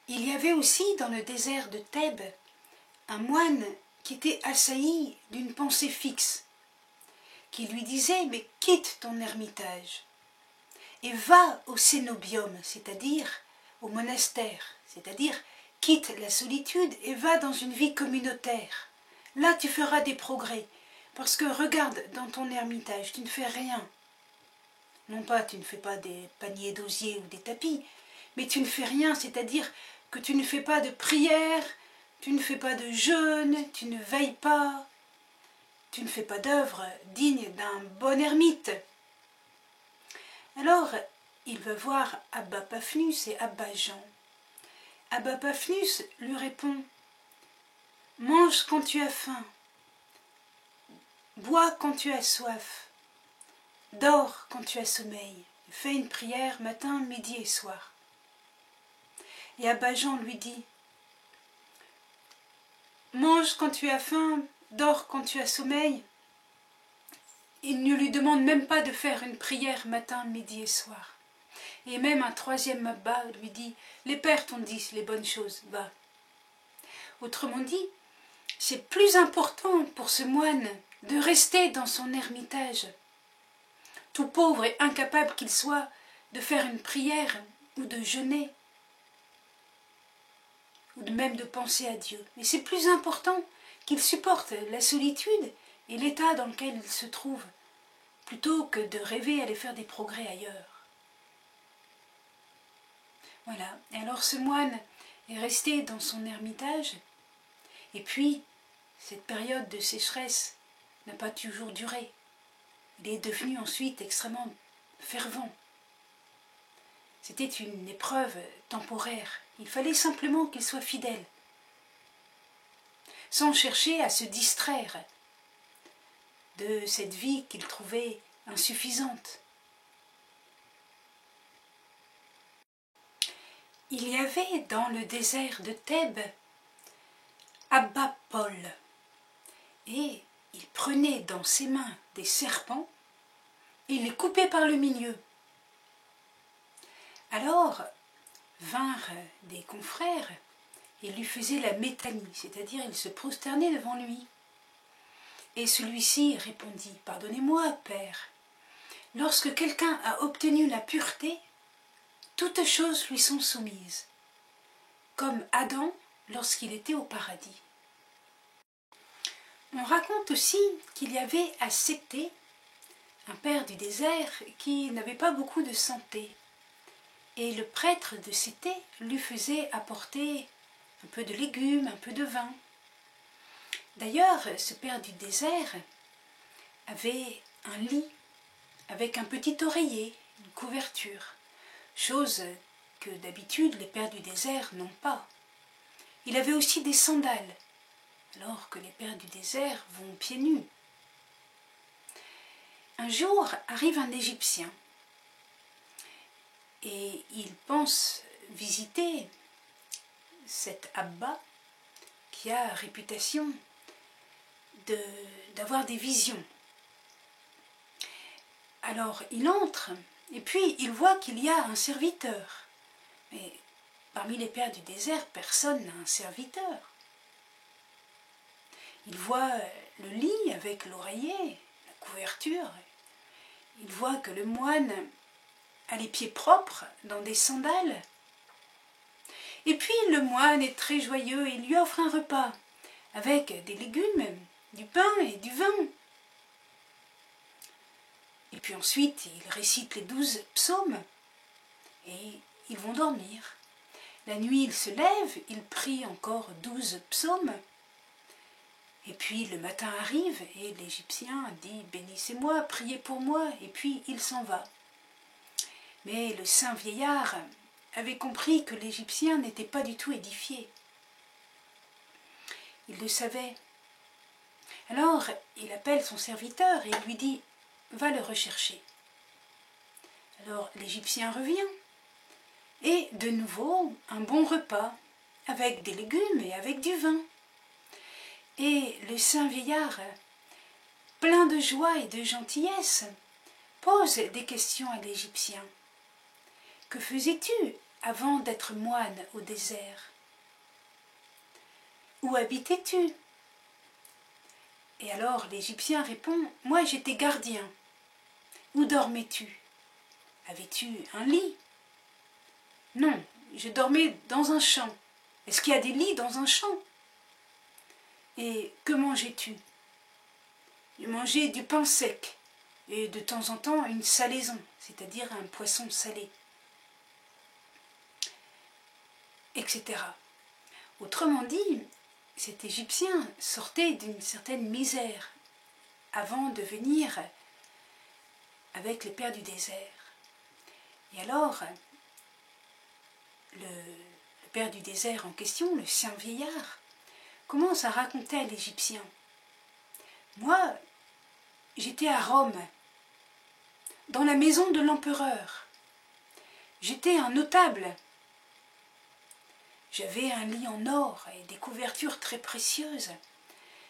Il y avait aussi dans le désert de Thèbes un moine qui était assailli d'une pensée fixe, qui lui disait « Mais quitte ton ermitage et va au cénobium, c'est-à-dire au monastère, c'est-à-dire quitte la solitude et va dans une vie communautaire. Là tu feras des progrès, parce que regarde dans ton ermitage, tu ne fais rien. Non pas tu ne fais pas des paniers d'osier ou des tapis, mais tu ne fais rien, c'est-à-dire que tu ne fais pas de prière, tu ne fais pas de jeûne, tu ne veilles pas, tu ne fais pas d'œuvre digne d'un bon ermite. » Alors, il va voir Abba Paphnus et Abba Jean. Abba Paphnus lui répond « Mange quand tu as faim, bois quand tu as soif, dors quand tu as sommeil, fais une prière matin, midi et soir. » Et Abba Jean lui dit « Mange quand tu as faim, dors quand tu as sommeil. » Il ne lui demande même pas de faire une prière matin, midi et soir. Et même un troisième Abba lui dit « Les pères t'ont dit les bonnes choses, va. » Autrement dit, c'est plus important pour ce moine de rester dans son ermitage, tout pauvre et incapable qu'il soit de faire une prière ou de jeûner, ou de même de penser à Dieu. Mais c'est plus important qu'il supporte la solitude et l'état dans lequel il se trouve, plutôt que de rêver à aller faire des progrès ailleurs. Voilà, et alors ce moine est resté dans son ermitage, et puis cette période de sécheresse n'a pas toujours duré. Il est devenu ensuite extrêmement fervent. C'était une épreuve temporaire. Il fallait simplement qu'il soit fidèle, sans chercher à se distraire de cette vie qu'il trouvait insuffisante. Il y avait dans le désert de Thèbes Abba Paul, et il prenait dans ses mains des serpents et les coupait par le milieu. Alors vinrent des confrères et lui faisaient la métanie, c'est-à-dire ils se prosternaient devant lui. Et celui-ci répondit « Pardonnez-moi, Père, lorsque quelqu'un a obtenu la pureté, toutes choses lui sont soumises, comme Adam lorsqu'il était au paradis. » On raconte aussi qu'il y avait à Sété un père du désert qui n'avait pas beaucoup de santé. Et le prêtre de Sété lui faisait apporter un peu de légumes, un peu de vin. D'ailleurs, ce père du désert avait un lit avec un petit oreiller, une couverture, chose que d'habitude les pères du désert n'ont pas. Il avait aussi des sandales, alors que les pères du désert vont pieds nus. Un jour arrive un Égyptien et il pense visiter cet Abba qui a réputation d'avoir des visions. Alors il entre et puis il voit qu'il y a un serviteur. Mais parmi les pères du désert, personne n'a un serviteur. Il voit le lit avec l'oreiller, la couverture. Il voit que le moine a les pieds propres dans des sandales. Et puis le moine est très joyeux et il lui offre un repas avec des légumes, du pain et du vin. Et puis ensuite, il récite les 12 psaumes et ils vont dormir. La nuit, il se lève, il prie encore 12 psaumes. Et puis le matin arrive et l'Égyptien dit « Bénissez-moi, priez pour moi » et puis il s'en va. Mais le saint vieillard avait compris que l'Égyptien n'était pas du tout édifié. Il le savait. Alors il appelle son serviteur et il lui dit « Va le rechercher ». Alors l'Égyptien revient et de nouveau un bon repas avec des légumes et avec du vin. Et le saint vieillard, plein de joie et de gentillesse, pose des questions à l'Égyptien. « Que faisais-tu avant d'être moine au désert? Où habitais-tu? Et alors l'Égyptien répond, moi j'étais gardien. Où dormais-tu? Avais-tu un lit? Non, je dormais dans un champ. Est-ce qu'il y a des lits dans un champ? Et que mangeais-tu? Je mangeais du pain sec et de temps en temps une salaison, c'est-à-dire un poisson salé, etc. Autrement dit, cet Égyptien sortait d'une certaine misère avant de venir avec les pères du désert. Et alors, le père du désert en question, le saint vieillard, commence à raconter à l'Égyptien. Moi, j'étais à Rome, dans la maison de l'empereur. J'étais un notable. J'avais un lit en or et des couvertures très précieuses.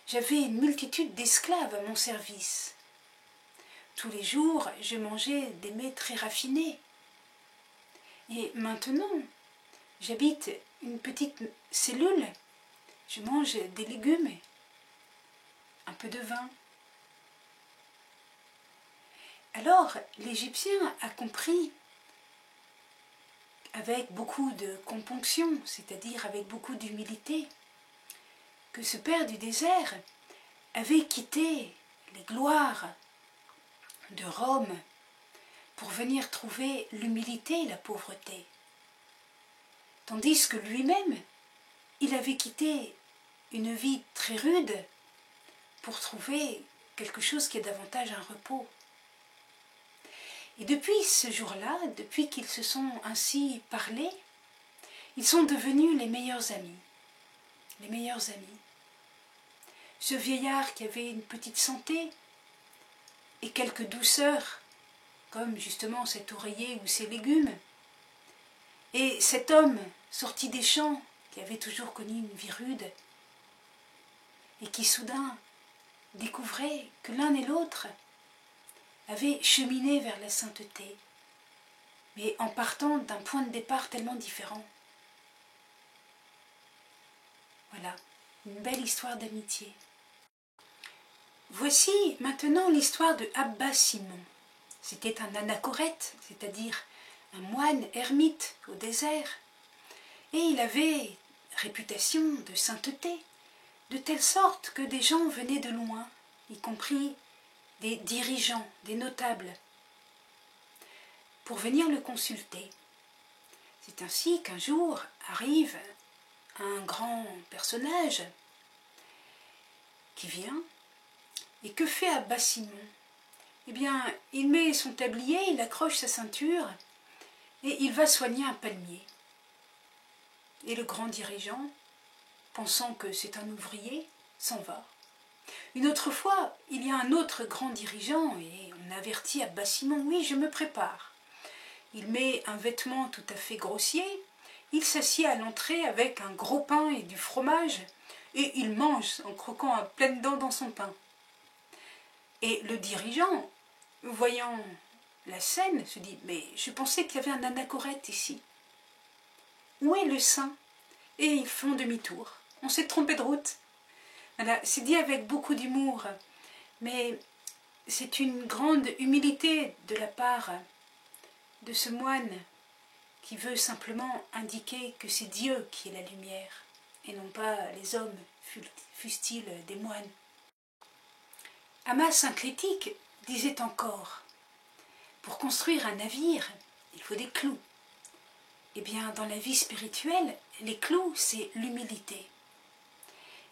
J'avais une multitude d'esclaves à mon service. Tous les jours, je mangeais des mets très raffinés. Et maintenant, j'habite une petite cellule. Je mange des légumes, un peu de vin. Alors, l'Égyptien a compris, avec beaucoup de componction, c'est-à-dire avec beaucoup d'humilité, que ce père du désert avait quitté les gloires de Rome pour venir trouver l'humilité et la pauvreté. Tandis que lui-même, il avait quitté une vie très rude pour trouver quelque chose qui est davantage un repos. Et depuis ce jour-là, depuis qu'ils se sont ainsi parlé, ils sont devenus les meilleurs amis. Les meilleurs amis. Ce vieillard qui avait une petite santé et quelques douceurs, comme justement cet oreiller ou ces légumes, et cet homme sorti des champs qui avait toujours connu une vie rude et qui soudain découvrait que l'un et l'autre avaient cheminé vers la sainteté, mais en partant d'un point de départ tellement différent. Voilà, une belle histoire d'amitié. Voici maintenant l'histoire de Abba Simon. C'était un anachorète, c'est-à-dire un moine ermite au désert, et il avait réputation de sainteté, de telle sorte que des gens venaient de loin, y compris des dirigeants, des notables, pour venir le consulter. C'est ainsi qu'un jour arrive un grand personnage qui vient, et que fait Abba Simon? Eh bien, il met son tablier, il accroche sa ceinture, et il va soigner un palmier. Et le grand dirigeant, pensant que c'est un ouvrier, s'en va. Une autre fois, il y a un autre grand dirigeant, et on avertit Abba Simon, oui, je me prépare. Il met un vêtement tout à fait grossier, il s'assied à l'entrée avec un gros pain et du fromage, et il mange en croquant à pleines dents dans son pain. Et le dirigeant, voyant la scène, se dit, mais je pensais qu'il y avait un anachorète ici. Où est le saint? Et ils font demi-tour. On s'est trompé de route. Voilà, c'est dit avec beaucoup d'humour, mais c'est une grande humilité de la part de ce moine qui veut simplement indiquer que c'est Dieu qui est la lumière, et non pas les hommes, fussent-ils des moines. Amas Synclétique disait encore, pour construire un navire, il faut des clous. Eh bien, dans la vie spirituelle, les clous, c'est l'humilité.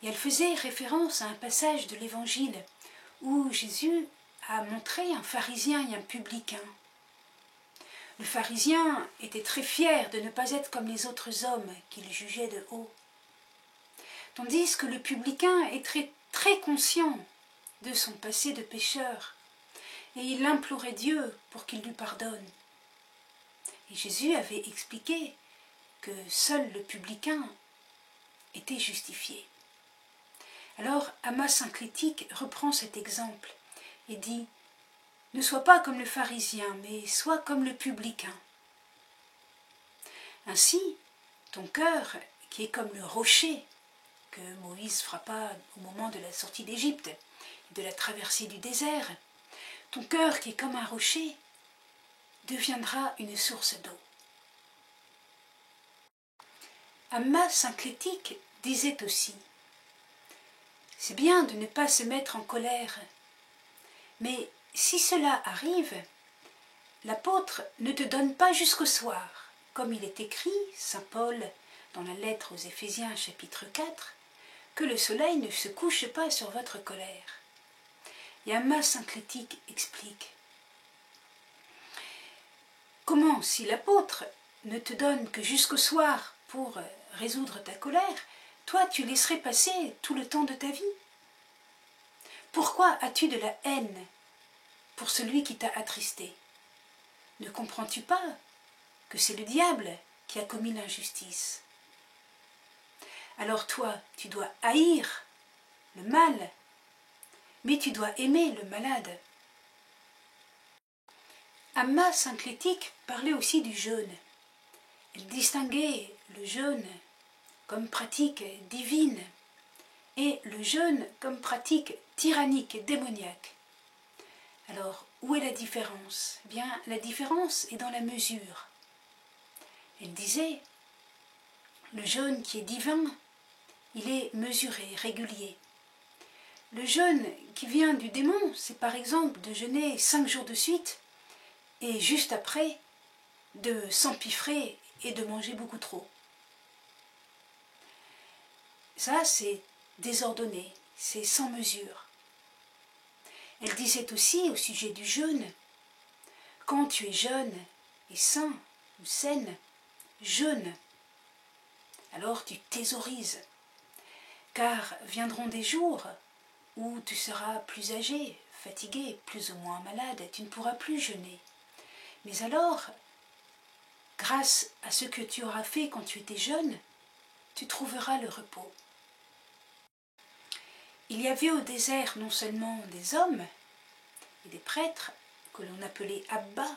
Et elle faisait référence à un passage de l'Évangile où Jésus a montré un pharisien et un publicain. Le pharisien était très fier de ne pas être comme les autres hommes qu'il jugeait de haut, tandis que le publicain est très conscient de son passé de pécheur, et il implorait Dieu pour qu'il lui pardonne. Et Jésus avait expliqué que seul le publicain était justifié. Alors Amas Synclétique reprend cet exemple et dit « Ne sois pas comme le pharisien, mais sois comme le publicain ». Ainsi, ton cœur, qui est comme le rocher que Moïse frappa au moment de la sortie d'Égypte, de la traversée du désert, ton cœur qui est comme un rocher, deviendra une source d'eau. Amma Synclétique disait aussi, c'est bien de ne pas se mettre en colère, mais si cela arrive, l'apôtre ne te donne pas jusqu'au soir, comme il est écrit, saint Paul, dans la lettre aux Éphésiens chapitre 4, que le soleil ne se couche pas sur votre colère. Et Amma Synclétique explique, comment si l'apôtre ne te donne que jusqu'au soir pour résoudre ta colère, toi tu laisserais passer tout le temps de ta vie? Pourquoi as-tu de la haine pour celui qui t'a attristé? Ne comprends-tu pas que c'est le diable qui a commis l'injustice? Alors toi, tu dois haïr le mal, mais tu dois aimer le malade. Amma Synclétique parlait aussi du jeûne. Elle distinguait le jeûne comme pratique divine et le jeûne comme pratique tyrannique, démoniaque. Alors, où est la différence? Eh bien, la différence est dans la mesure. Elle disait, le jeûne qui est divin, il est mesuré, régulier. Le jeûne qui vient du démon, c'est par exemple de jeûner 5 jours de suite et juste après de s'empiffrer et de manger beaucoup trop. Ça, c'est désordonné, c'est sans mesure. Elle disait aussi au sujet du jeûne, quand tu es jeune et sain ou saine, jeûne, alors tu thésaurises, car viendront des jours où tu seras plus âgé, fatigué, plus ou moins malade, tu ne pourras plus jeûner. Mais alors, grâce à ce que tu auras fait quand tu étais jeune, tu trouveras le repos. Il y avait au désert non seulement des hommes et des prêtres, que l'on appelait Abba,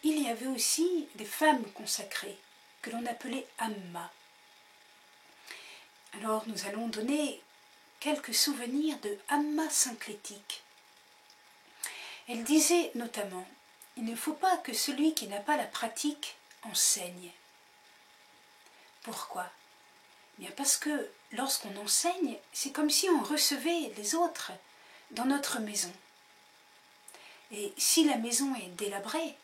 il y avait aussi des femmes consacrées, que l'on appelait Amma. Alors nous allons donner quelques souvenirs de Amma Synclétique. Elle disait notamment, il ne faut pas que celui qui n'a pas la pratique enseigne. Pourquoi? Bien parce que lorsqu'on enseigne, c'est comme si on recevait les autres dans notre maison. Et si la maison est délabrée,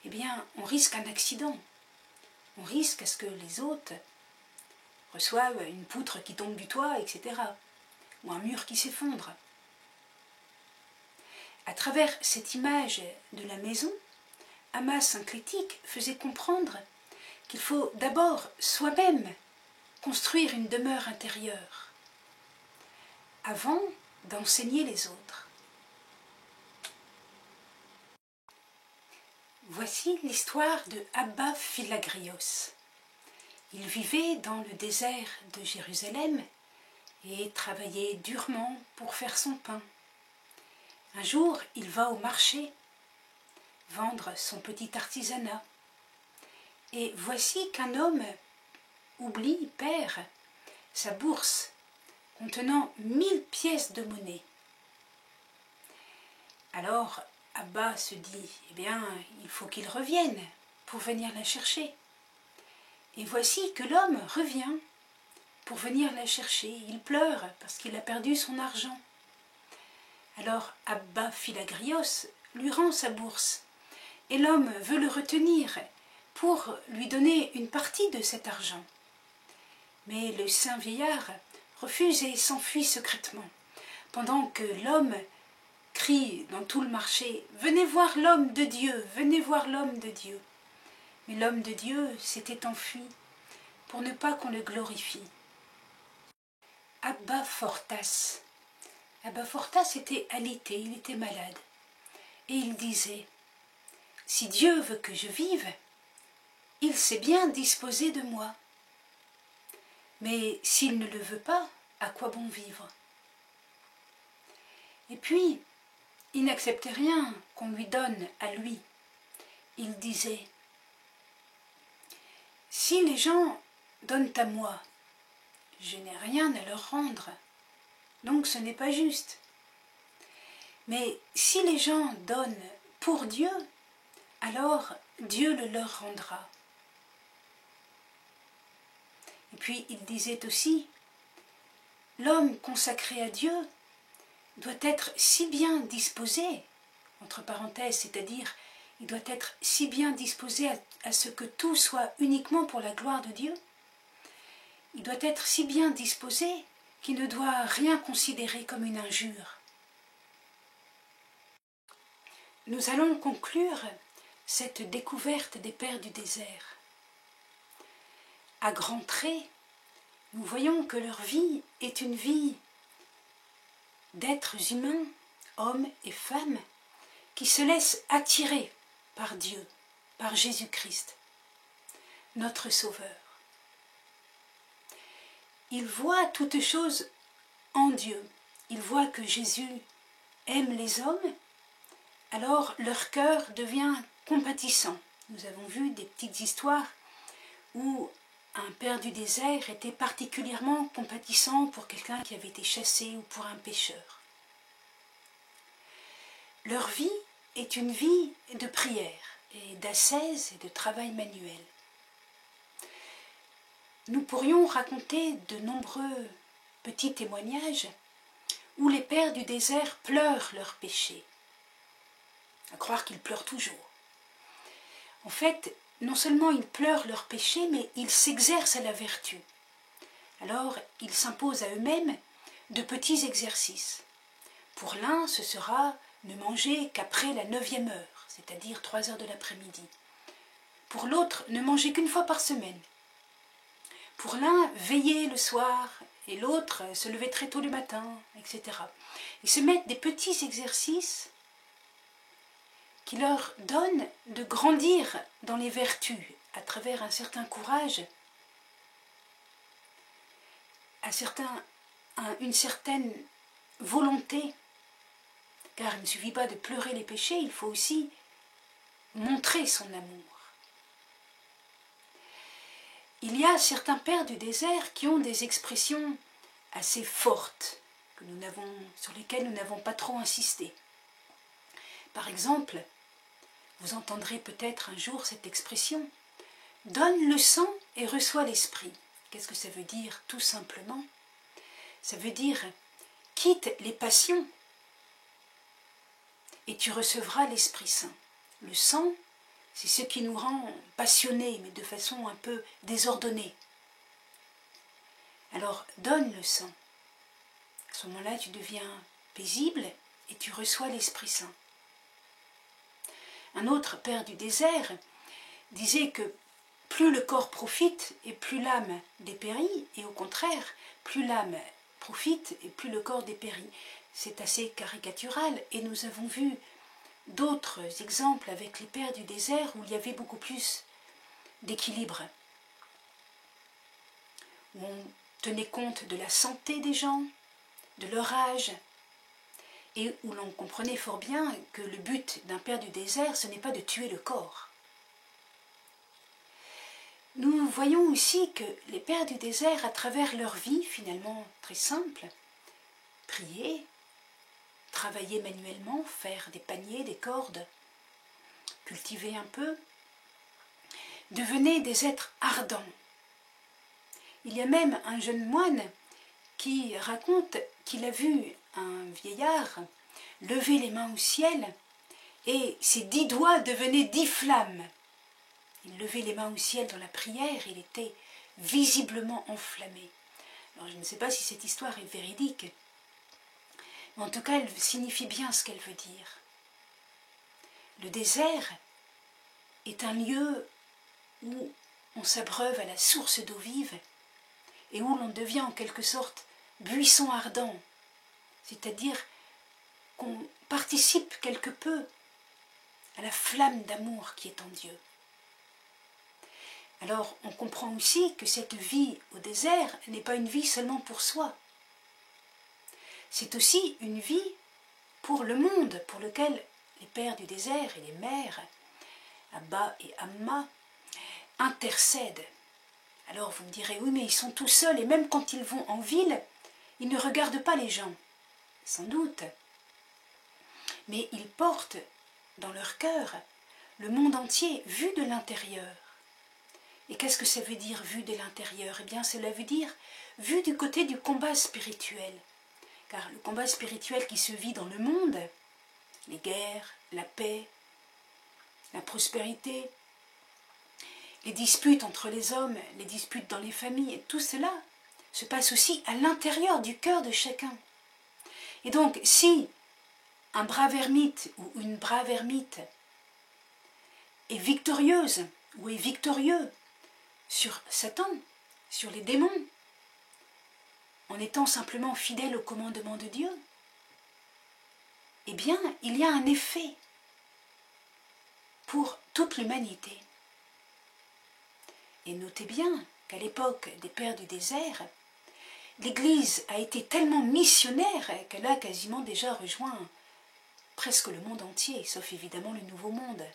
eh bien on risque un accident. On risque à ce que les hôtes reçoivent une poutre qui tombe du toit, etc. Ou un mur qui s'effondre. À travers cette image de la maison, Amma Synclétique faisait comprendre qu'il faut d'abord soi-même construire une demeure intérieure avant d'enseigner les autres. Voici l'histoire de Abba Philagrios. Il vivait dans le désert de Jérusalem et travaillait durement pour faire son pain. Un jour, il va au marché vendre son petit artisanat. Et voici qu'un homme perd sa bourse contenant 1000 pièces de monnaie. Alors Abba se dit, eh bien, il faut qu'il revienne pour venir la chercher. Et voici que l'homme revient pour venir la chercher. Il pleure parce qu'il a perdu son argent. Alors Abba Philagrios lui rend sa bourse. Et l'homme veut le retenir pour lui donner une partie de cet argent. Mais le saint vieillard refuse et s'enfuit secrètement, pendant que l'homme crie dans tout le marché « Venez voir l'homme de Dieu, venez voir l'homme de Dieu !» Mais l'homme de Dieu s'était enfui pour ne pas qu'on le glorifie. Abba Fortas était alité, il était malade, et il disait « Si Dieu veut que je vive, il sait bien disposer de moi. Mais s'il ne le veut pas, à quoi bon vivre ?» Et puis, il n'acceptait rien qu'on lui donne à lui. Il disait si les gens donnent à moi, je n'ai rien à leur rendre, donc ce n'est pas juste. Mais si les gens donnent pour Dieu, alors Dieu le leur rendra. Et puis il disait aussi, l'homme consacré à Dieu doit être si bien disposé, entre parenthèses, c'est-à-dire il doit être si bien disposé à ce que tout soit uniquement pour la gloire de Dieu. Il doit être si bien disposé qu'il ne doit rien considérer comme une injure. Nous allons conclure cette découverte des pères du désert. À grands traits, nous voyons que leur vie est une vie d'êtres humains, hommes et femmes, qui se laissent attirer par Dieu, par Jésus-Christ, notre Sauveur. Ils voient toutes choses en Dieu. Ils voient que Jésus aime les hommes, alors leur cœur devient compatissant. Nous avons vu des petites histoires où un père du désert était particulièrement compatissant pour quelqu'un qui avait été chassé ou pour un pécheur. Leur vie est une vie de prière et d'ascèse et de travail manuel. Nous pourrions raconter de nombreux petits témoignages où les pères du désert pleurent leurs péchés. À croire qu'ils pleurent toujours. En fait, non seulement ils pleurent leurs péchés, mais ils s'exercent à la vertu. Alors, ils s'imposent à eux-mêmes de petits exercices. Pour l'un, ce sera ne manger qu'après la 9e heure, c'est-à-dire 3 heures de l'après-midi. Pour l'autre, ne manger qu'une fois par semaine. Pour l'un, veiller le soir, et l'autre, se lever très tôt le matin, etc. Ils se mettent des petits exercices qui leur donnent de grandir dans les vertus à travers un certain courage, une certaine volonté, car il ne suffit pas de pleurer les péchés, il faut aussi montrer son amour. Il y a certains pères du désert qui ont des expressions assez fortes, sur lesquelles nous n'avons pas trop insisté. Par exemple, vous entendrez peut-être un jour cette expression « donne le sang et reçois l'esprit ». Qu'est-ce que ça veut dire tout simplement? Ça veut dire « quitte les passions et tu recevras l'Esprit Saint ». Le sang, c'est ce qui nous rend passionnés, mais de façon un peu désordonnée. Alors, donne le sang. À ce moment-là, tu deviens paisible et tu reçois l'Esprit Saint. Un autre père du désert disait que plus le corps profite et plus l'âme dépérit, et au contraire, plus l'âme profite et plus le corps dépérit. C'est assez caricatural, et nous avons vu d'autres exemples avec les pères du désert où il y avait beaucoup plus d'équilibre, où on tenait compte de la santé des gens, de leur âge, et où l'on comprenait fort bien que le but d'un père du désert, ce n'est pas de tuer le corps. Nous voyons aussi que les pères du désert, à travers leur vie finalement très simple, prier, travailler manuellement, faire des paniers, des cordes, cultiver un peu, devenaient des êtres ardents. Il y a même un jeune moine qui raconte qu'il a vu un vieillard lever les mains au ciel et ses 10 doigts devenaient 10 flammes. Il levait les mains au ciel dans la prière, il était visiblement enflammé. Alors je ne sais pas si cette histoire est véridique, mais en tout cas elle signifie bien ce qu'elle veut dire. Le désert est un lieu où on s'abreuve à la source d'eau vive et où l'on devient en quelque sorte buisson ardent, c'est-à-dire qu'on participe quelque peu à la flamme d'amour qui est en Dieu. Alors on comprend aussi que cette vie au désert n'est pas une vie seulement pour soi. C'est aussi une vie pour le monde, pour lequel les pères du désert et les mères, Abba et Amma, intercèdent Alors vous me direz, oui, mais ils sont tout seuls, et même quand ils vont en ville, ils ne regardent pas les gens. Sans doute. Mais ils portent dans leur cœur le monde entier vu de l'intérieur. Et qu'est-ce que ça veut dire vu de l'intérieur? Eh bien, cela veut dire vu du côté du combat spirituel. Car le combat spirituel qui se vit dans le monde, les guerres, la paix, la prospérité, les disputes entre les hommes, les disputes dans les familles, et tout cela se passe aussi à l'intérieur du cœur de chacun. Et donc, si un brave ermite ou une brave ermite est victorieuse ou est victorieux sur Satan, sur les démons, en étant simplement fidèle au commandement de Dieu, eh bien, il y a un effet pour toute l'humanité. Et notez bien qu'à l'époque des Pères du désert, l'Église a été tellement missionnaire qu'elle a quasiment déjà rejoint presque le monde entier, sauf évidemment le Nouveau Monde.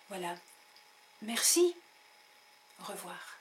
Voilà. Merci. Au revoir.